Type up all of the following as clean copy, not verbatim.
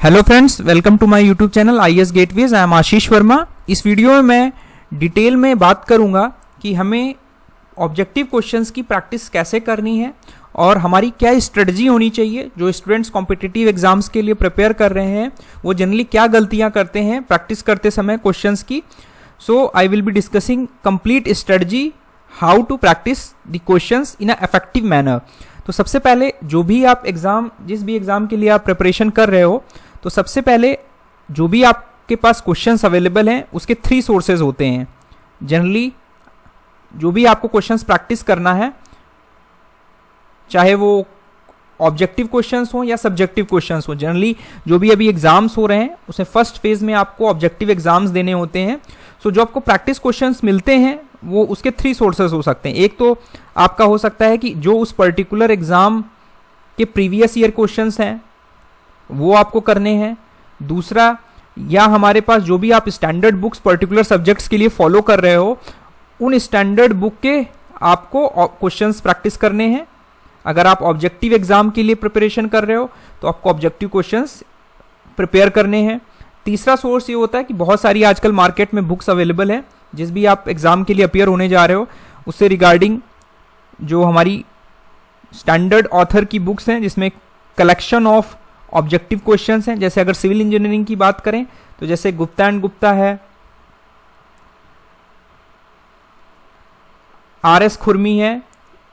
Hello friends, welcome to my YouTube channel IAS gateways. I am Ashish Verma. इस video में मैं detail में बात करूंगा कि हमें ऑब्जेक्टिव क्वेश्चंस की प्रैक्टिस कैसे करनी है और हमारी क्या स्ट्रेटजी होनी चाहिए। जो स्टूडेंट्स कॉम्पिटिटिव एग्जाम्स के लिए प्रिपेयर कर रहे हैं वो जनरली क्या गलतियां करते हैं प्रैक्टिस करते समय क्वेश्चंस की। So I will be discussing complete strategy how to practice the questions in a effective manner. तो सबसे पहले जो भी आप जिस भी एग्जाम के लिए आप प्रिपरेशन कर रहे हो, तो सबसे पहले जो भी आपके पास क्वेश्चंस अवेलेबल हैं उसके 3 सोर्सेज होते हैं। जनरली जो भी आपको क्वेश्चंस प्रैक्टिस करना है, चाहे वो ऑब्जेक्टिव क्वेश्चंस हो या सब्जेक्टिव क्वेश्चंस हो, जनरली जो भी अभी एग्जाम्स हो रहे हैं उसमें फर्स्ट फेज में आपको ऑब्जेक्टिव एग्जाम्स देने होते हैं। सो जो आपको प्रैक्टिस क्वेश्चंस मिलते हैं वो उसके 3 सोर्सेज हो सकते हैं। एक तो आपका हो सकता है कि जो उस पर्टिकुलर एग्जाम के प्रीवियस ईयर क्वेश्चंस हैं वो आपको करने हैं। दूसरा, या हमारे पास जो भी आप स्टैंडर्ड बुक्स पर्टिकुलर सब्जेक्ट्स के लिए फॉलो कर रहे हो उन स्टैंडर्ड बुक के आपको क्वेश्चंस प्रैक्टिस करने हैं। अगर आप ऑब्जेक्टिव एग्जाम के लिए प्रिपरेशन कर रहे हो तो आपको ऑब्जेक्टिव क्वेश्चंस प्रिपेयर करने हैं। तीसरा सोर्स ये होता है कि बहुत सारी आजकल मार्केट में बुक्स अवेलेबल हैं, जिस भी आप एग्जाम के लिए अपियर होने जा रहे हो उससे रिगार्डिंग जो हमारी स्टैंडर्ड ऑथर की बुक्स हैं जिसमें कलेक्शन ऑफ ऑब्जेक्टिव क्वेश्चंस हैं। जैसे अगर सिविल इंजीनियरिंग की बात करें तो जैसे गुप्ता एंड गुप्ता है, RS खुरमी है,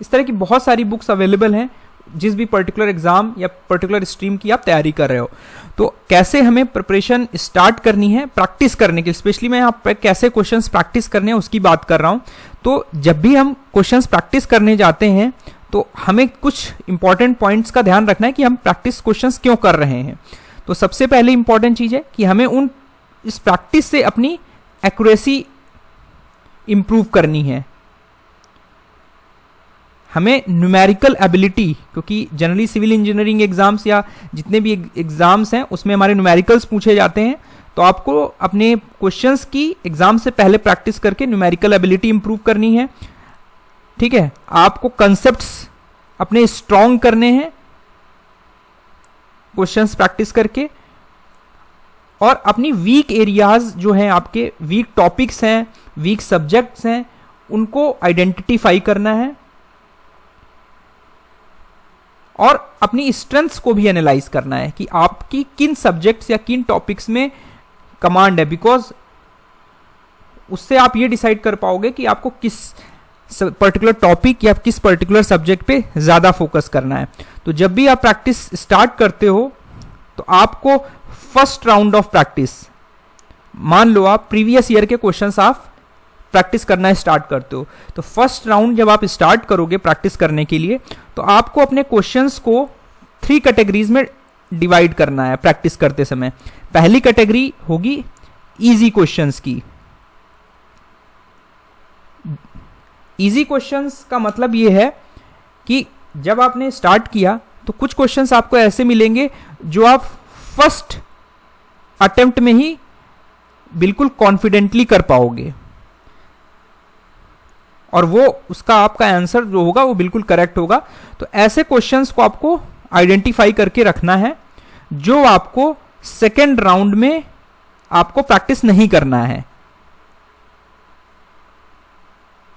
इस तरह की बहुत सारी बुक्स अवेलेबल हैं जिस भी पर्टिकुलर एग्जाम या पर्टिकुलर स्ट्रीम की आप तैयारी कर रहे हो। तो कैसे हमें प्रिपरेशन स्टार्ट करनी है प्रैक्टिस करने की, स्पेशली मैं यहाँ पे कैसे क्वेश्चंस प्रैक्टिस करने हैं उसकी बात कर रहा हूँ। तो जब भी हम क्वेश्चंस प्रैक्टिस करने जाते हैं तो हमें कुछ इंपॉर्टेंट पॉइंट्स का ध्यान रखना है कि हम प्रैक्टिस क्वेश्चंस क्यों कर रहे हैं। तो सबसे पहले इंपॉर्टेंट चीज है कि हमें इस प्रैक्टिस से अपनी एक्यूरेसी इंप्रूव करनी है। हमें न्यूमेरिकल एबिलिटी, क्योंकि जनरली सिविल इंजीनियरिंग एग्जाम्स या जितने भी एग्जाम्स हैं उसमें हमारे न्यूमेरिकल्स पूछे जाते हैं, तो आपको अपने क्वेश्चंस की एग्जाम से पहले प्रैक्टिस करके न्यूमेरिकल एबिलिटी इंप्रूव करनी है। ठीक है, आपको कंसेप्ट्स अपने स्ट्रॉन्ग करने हैं क्वेश्चंस प्रैक्टिस करके, और अपनी वीक एरियाज जो हैं, आपके वीक टॉपिक्स हैं, वीक सब्जेक्ट्स हैं, उनको आइडेंटिफाई करना है और अपनी स्ट्रेंथ्स को भी एनालाइज करना है कि आपकी किन सब्जेक्ट्स या किन टॉपिक्स में कमांड है, बिकॉज उससे आप ये डिसाइड कर पाओगे कि आपको किस पर्टिकुलर टॉपिक या किस पर्टिकुलर सब्जेक्ट पे ज्यादा फोकस करना है। तो जब भी आप प्रैक्टिस स्टार्ट करते हो तो आपको फर्स्ट राउंड ऑफ प्रैक्टिस, मान लो आप प्रीवियस ईयर के क्वेश्चंस आप प्रैक्टिस करना स्टार्ट करते हो, तो फर्स्ट राउंड जब आप स्टार्ट करोगे प्रैक्टिस करने के लिए तो आपको अपने क्वेश्चंस को 3 कैटेगरीज में डिवाइड करना है प्रैक्टिस करते समय। पहली कैटेगरी होगी इजी क्वेश्चंस की। इजी क्वेश्चंस का मतलब ये है कि जब आपने स्टार्ट किया तो कुछ क्वेश्चंस आपको ऐसे मिलेंगे जो आप फर्स्ट अटेम्प्ट में ही बिल्कुल कॉन्फिडेंटली कर पाओगे और वो उसका आपका आंसर जो होगा वो बिल्कुल करेक्ट होगा। तो ऐसे क्वेश्चंस को आपको आइडेंटिफाई करके रखना है जो आपको सेकेंड राउंड में आपको प्रैक्टिस नहीं करना है।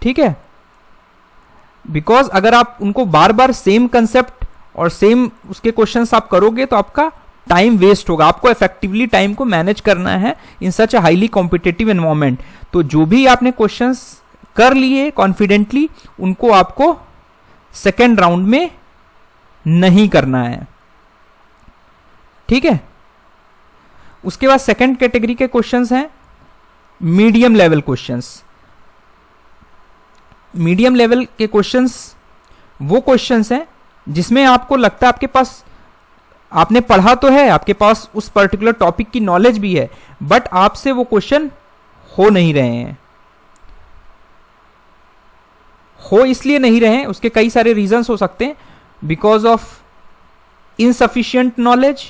ठीक है, बिकॉज अगर आप उनको बार बार सेम कंसेप्ट और सेम उसके क्वेश्चंस आप करोगे तो आपका टाइम वेस्ट होगा। आपको इफेक्टिवली टाइम को मैनेज करना है इन सच अ हाईली कॉम्पिटिटिव एनवायरनमेंट। तो जो भी आपने क्वेश्चंस कर लिए कॉन्फिडेंटली, उनको आपको सेकेंड राउंड में नहीं करना है। ठीक है, उसके बाद सेकेंड कैटेगरी के क्वेश्चंस हैं medium level questions. Medium level के क्वेश्चंस वो क्वेश्चंस हैं जिसमें आपको लगता है आपके पास, आपने पढ़ा तो है, आपके पास उस पर्टिकुलर टॉपिक की नॉलेज भी है, बट आपसे वो क्वेश्चन हो नहीं रहे हैं। हो इसलिए नहीं रहे हैं, उसके कई सारे रीजंस हो सकते हैं, बिकॉज ऑफ इनसफिशिएंट नॉलेज,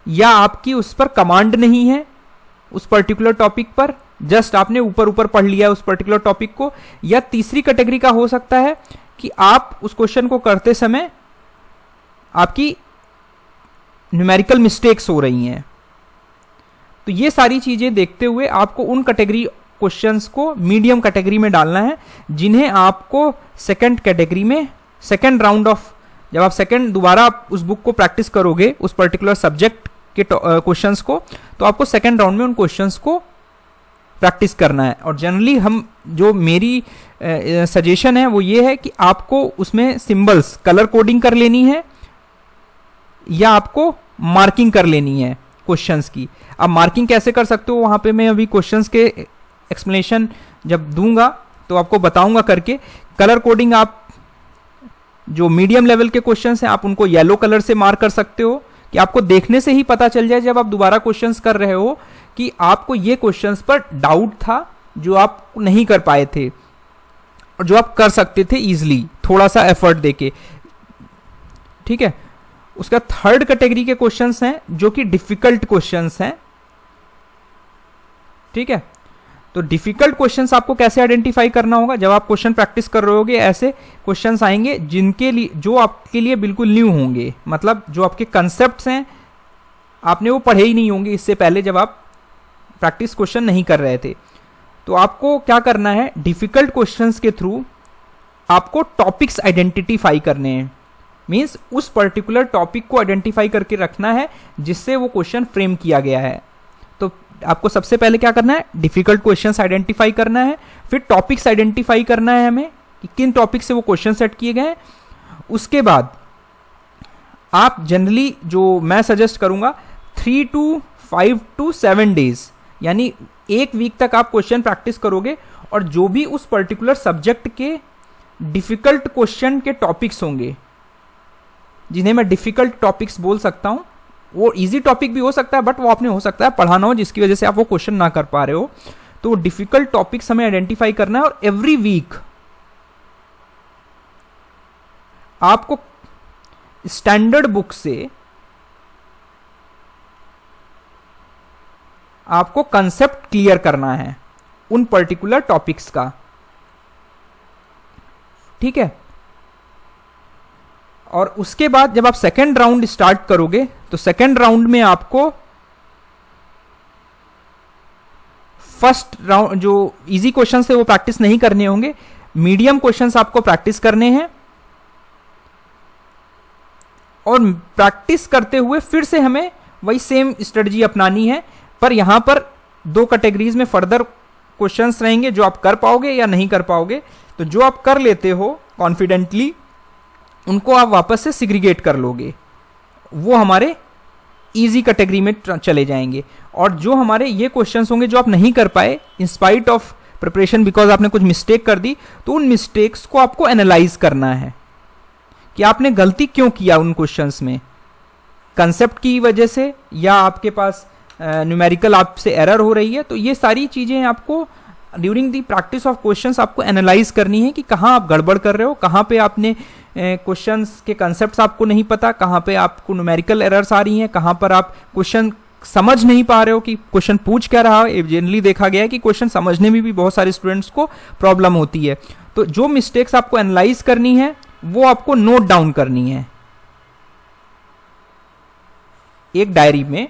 या आपकी उस पर कमांड नहीं है उस पर्टिकुलर टॉपिक पर, जस्ट आपने ऊपर ऊपर पढ़ लिया उस पर्टिकुलर टॉपिक को। या तीसरी कैटेगरी का हो सकता है कि आप उस क्वेश्चन को करते समय आपकी न्यूमेरिकल मिस्टेक्स हो रही हैं। तो ये सारी चीजें देखते हुए आपको उन कैटेगरी क्वेश्चंस को मीडियम कैटेगरी में डालना है, जिन्हें आपको सेकंड कैटेगरी में, सेकंड राउंड ऑफ, जब आप सेकंड दोबारा उस बुक को प्रैक्टिस करोगे उस पर्टिकुलर सब्जेक्ट के क्वेश्चंस को, तो आपको सेकंड राउंड में उन क्वेश्चंस को प्रैक्टिस करना है। और जनरली हम, जो मेरी सजेशन है वो ये है कि आपको उसमें सिंबल्स कलर कोडिंग कर लेनी है या आपको मार्किंग कर लेनी है क्वेश्चंस की। अब मार्किंग कैसे कर सकते हो, वहां पे मैं अभी क्वेश्चंस के एक्सप्लेनेशन जब दूंगा तो आपको बताऊंगा करके। कलर कोडिंग, आप जो मीडियम लेवल के क्वेश्चंस हैं आप उनको येलो कलर से मार्क कर सकते हो, कि आपको देखने से ही पता चल जाए जब आप दोबारा क्वेश्चंस कर रहे हो कि आपको ये क्वेश्चंस पर डाउट था जो आप नहीं कर पाए थे और जो आप कर सकते थे इजीली थोड़ा सा एफर्ट देके। ठीक है, उसका थर्ड कैटेगरी के क्वेश्चंस हैं जो कि डिफिकल्ट क्वेश्चंस हैं। ठीक है, तो डिफिकल्ट क्वेश्चंस आपको कैसे आइडेंटिफाई करना होगा, जब आप क्वेश्चन प्रैक्टिस कर रहे होगे ऐसे क्वेश्चंस आएंगे जिनके लिए, जो आपके लिए बिल्कुल न्यू होंगे, मतलब जो आपके कंसेप्ट्स हैं आपने वो पढ़े ही नहीं होंगे इससे पहले जब आप प्रैक्टिस क्वेश्चन नहीं कर रहे थे। तो आपको क्या करना है, डिफिकल्ट क्वेश्चंस के थ्रू आपको टॉपिक्स आइडेंटिफाई करने हैं। मींस उस पर्टिकुलर टॉपिक को आइडेंटिफाई करके रखना है जिससे वो क्वेश्चन फ्रेम किया गया है। तो आपको सबसे पहले क्या करना है, डिफिकल्ट क्वेश्चंस आइडेंटिफाई करना है, फिर टॉपिक्स आइडेंटिफाई करना है हमें कि किन टॉपिक से वो क्वेश्चन सेट किए गए हैं। उसके बाद आप जनरली, जो मैं सजेस्ट करूंगा, 3 to 5 to 7 डेज, यानी 1 वीक तक आप क्वेश्चन प्रैक्टिस करोगे और जो भी उस पर्टिकुलर सब्जेक्ट के डिफिकल्ट क्वेश्चन के टॉपिक्स होंगे, जिन्हें मैं डिफिकल्ट टॉपिक्स बोल सकता हूं, वो इजी टॉपिक भी हो सकता है बट वो आपने हो सकता है पढ़ाना हो जिसकी वजह से आप वो क्वेश्चन ना कर पा रहे हो, तो डिफिकल्ट टॉपिक्स हमें आइडेंटिफाई करना है। और एवरी वीक आपको स्टैंडर्ड बुक से आपको कंसेप्ट क्लियर करना है उन पर्टिकुलर टॉपिक्स का। ठीक है, और उसके बाद जब आप सेकेंड राउंड स्टार्ट करोगे तो सेकेंड राउंड में आपको फर्स्ट राउंड जो इजी क्वेश्चंस थे वो प्रैक्टिस नहीं करने होंगे, मीडियम क्वेश्चंस आपको प्रैक्टिस करने हैं। और प्रैक्टिस करते हुए फिर से हमें वही सेम स्ट्रेटजी अपनानी है, पर यहां पर 2 कैटेगरीज में फर्दर क्वेश्चंस रहेंगे जो आप कर पाओगे या नहीं कर पाओगे। तो जो आप कर लेते हो कॉन्फिडेंटली, उनको आप वापस से सिग्रीगेट कर लोगे, वो हमारे इजी कैटेगरी में चले जाएंगे। और जो हमारे ये क्वेश्चंस होंगे जो आप नहीं कर पाए in spite of preparation, because आपने कुछ मिस्टेक कर दी, तो उन मिस्टेक्स को आपको एनालाइज करना है कि आपने गलती क्यों किया उन क्वेश्चंस में, कंसेप्ट की वजह से या आपके पास न्यूमेरिकल आपसे एरर हो रही है। तो ये सारी चीजें आपको during the practice of questions आपको एनालाइज करनी है कि कहाँ आप गड़बड़ कर रहे हो, कहाँ पे आपने क्वेश्चंस के कंसेप्ट्स आपको नहीं पता, कहाँ पे आपको न्यूमेरिकल एरर्स आ रही हैं, कहाँ पर आप क्वेश्चन समझ नहीं पा रहे हो कि क्वेश्चन पूछ क्या रहा है। जनरली देखा गया है कि क्वेश्चन समझने में भी बहुत सारे स्टूडेंट्स को प्रॉब्लम होती है। तो जो मिस्टेक्स आपको एनालाइज करनी है वो आपको नोट डाउन करनी है एक डायरी में,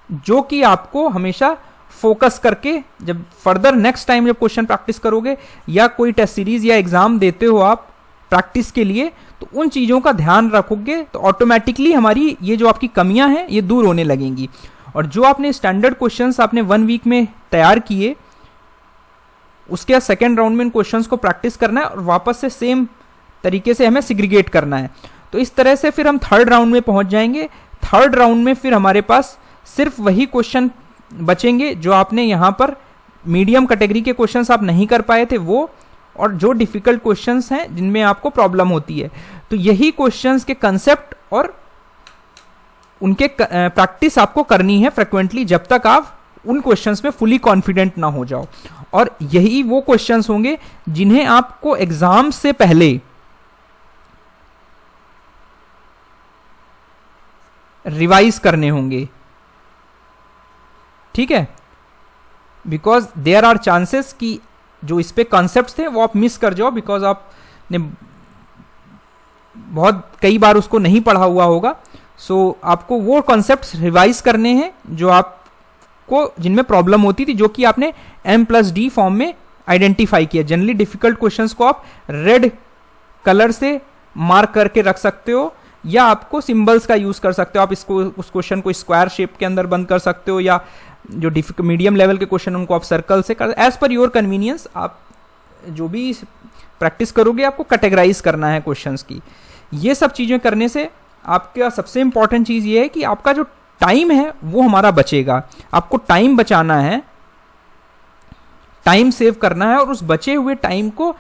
जो कि आपको हमेशा फोकस करके जब फर्दर नेक्स्ट टाइम जब क्वेश्चन प्रैक्टिस करोगे या कोई टेस्ट सीरीज या एग्जाम देते हो आप प्रैक्टिस के लिए, तो उन चीजों का ध्यान रखोगे तो ऑटोमेटिकली हमारी ये जो आपकी कमियां हैं ये दूर होने लगेंगी। और जो आपने स्टैंडर्ड क्वेश्चंस आपने 1 वीक में तैयार किए, उसके बाद सेकेंड राउंड में इन क्वेश्चंस को प्रैक्टिस करना है और वापस से सेम तरीके से हमें सिग्रीगेट करना है। तो इस तरह से फिर हम थर्ड राउंड में पहुंच जाएंगे। थर्ड राउंड में फिर हमारे पास सिर्फ वही क्वेश्चन बचेंगे जो आपने यहाँ पर मीडियम कैटेगरी के क्वेश्चंस आप नहीं कर पाए थे वो, और जो डिफिकल्ट क्वेश्चंस हैं जिनमें आपको प्रॉब्लम होती है। तो यही क्वेश्चंस के कंसेप्ट और उनके प्रैक्टिस आपको करनी है फ्रिक्वेंटली जब तक आप उन क्वेश्चंस में फुली कॉन्फिडेंट ना हो जाओ। और यही वो क्वेश्चंस होंगे जिन्हें आपको एग्जाम से पहले रिवाइज करने होंगे। ठीक है, बिकॉज देयर आर चांसेस कि जो इस पे कॉन्सेप्ट्स थे वो आप मिस कर जाओ, बिकॉज आपने बहुत कई बार उसको नहीं पढ़ा हुआ होगा। सो आपको वो कॉन्सेप्ट्स रिवाइज करने हैं जो आपको जिनमें प्रॉब्लम होती थी, जो कि आपने M+D फॉर्म में आइडेंटिफाई किया। जनरली डिफिकल्ट क्वेश्चंस को आप रेड कलर से मार्क करके रख सकते हो, या आपको सिंबल्स का यूज कर सकते हो। आप इसको उस क्वेश्चन को स्क्वायर शेप के अंदर बंद कर सकते हो, या जो मीडियम लेवल के क्वेश्चन उनको आप सर्कल से कर, एज पर योर कन्वीनियंस। आप जो भी प्रैक्टिस करोगे आपको कैटेगराइज करना है क्वेश्चंस की। ये सब चीजें करने से आपका सबसे इंपॉर्टेंट चीज ये है कि आपका जो टाइम है वो हमारा बचेगा। आपको टाइम बचाना है, टाइम सेव करना है, और उस बचे हुए टाइम को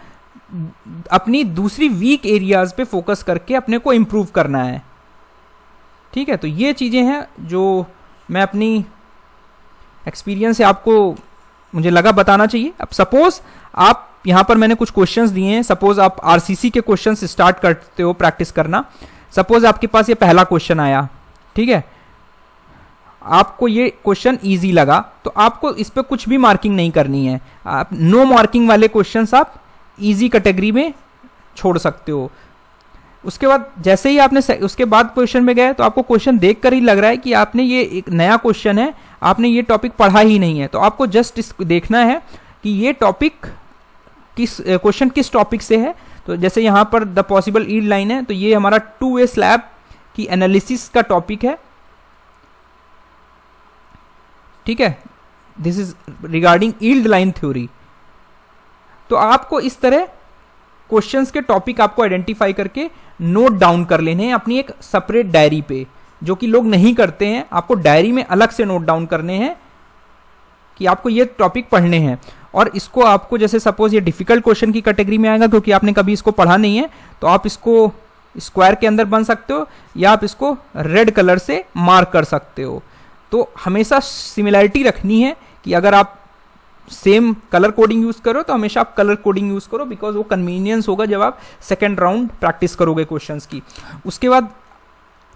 अपनी दूसरी वीक एरियाज पे फोकस करके अपने को इम्प्रूव करना है। ठीक है, तो ये चीजें हैं जो मैं अपनी एक्सपीरियंस से आपको मुझे लगा बताना चाहिए। अब सपोज आप यहां पर मैंने कुछ क्वेश्चंस दिए हैं, सपोज आप आरसीसी के क्वेश्चंस स्टार्ट करते हो प्रैक्टिस करना। सपोज आपके पास ये पहला क्वेश्चन आया, ठीक है, आपको ये क्वेश्चन इजी लगा, तो आपको इस पे कुछ भी मार्किंग नहीं करनी है। आप नो मार्किंग वाले क्वेश्चंस आप इजी कैटेगरी में छोड़ सकते हो। उसके बाद जैसे ही आपने उसके बाद क्वेश्चन में गए तो आपको क्वेश्चन देखकर ही लग रहा है कि आपने ये एक नया क्वेश्चन है, आपने ये टॉपिक पढ़ा ही नहीं है, तो आपको जस्ट देखना है कि ये टॉपिक क्वेश्चन किस टॉपिक से है। तो जैसे यहाँ पर द पॉसिबल ईल्ड लाइन है, तो ये हमारा 2A स्लैब की एनालिसिस का टॉपिक है। ठीक है, this is regarding yield line theory. तो आपको इस तरह क्वेश्चंस के टॉपिक आपको आइडेंटिफाई करके नोट डाउन कर लेने हैं अपनी एक सेपरेट डायरी पे, जो कि लोग नहीं करते हैं। आपको डायरी में अलग से नोट डाउन करने हैं कि आपको ये टॉपिक पढ़ने हैं, और इसको आपको जैसे सपोज ये डिफिकल्ट क्वेश्चन की कैटेगरी में आएगा क्योंकि आपने कभी इसको पढ़ा नहीं है, तो आप इसको स्क्वायर के अंदर बन सकते हो, या आप इसको रेड कलर से मार्क कर सकते हो। तो हमेशा सिमिलैरिटी रखनी है कि अगर आप सेम कलर कोडिंग यूज करो तो हमेशा आप कलर कोडिंग यूज करो, बिकॉज वो कन्वीनियंस होगा जब आप सेकेंड राउंड प्रैक्टिस करोगे क्वेश्चंस की। उसके बाद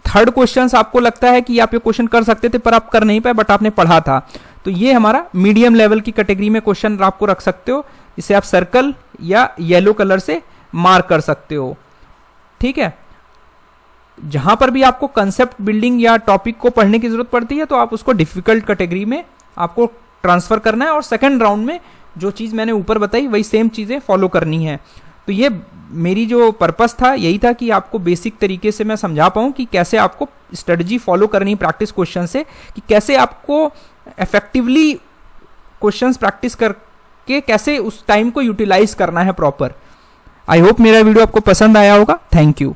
थर्ड क्वेश्चंस आपको लगता है कि आप ये क्वेश्चन कर सकते थे पर आप कर नहीं पाए, बट आपने पढ़ा था, तो ये हमारा मीडियम लेवल की कैटेगरी में क्वेश्चन आपको रख सकते हो, इसे आप सर्कल या येलो कलर से मार्क कर सकते हो। ठीक है, जहां पर भी आपको कंसेप्ट बिल्डिंग या टॉपिक को पढ़ने की जरूरत पड़ती है तो आप उसको डिफिकल्ट कैटेगरी में आपको ट्रांसफर करना है, और सेकंड राउंड में जो चीज मैंने ऊपर बताई वही सेम चीजें फॉलो करनी है। तो ये मेरी जो पर्पस था यही था कि आपको बेसिक तरीके से मैं समझा पाऊँ कि कैसे आपको स्ट्रेटजी फॉलो करनी है प्रैक्टिस क्वेश्चन से, कि कैसे आपको इफेक्टिवली क्वेश्चंस प्रैक्टिस करके कैसे उस टाइम को यूटिलाइज करना है प्रॉपर। आई होप मेरा वीडियो आपको पसंद आया होगा। Thank you.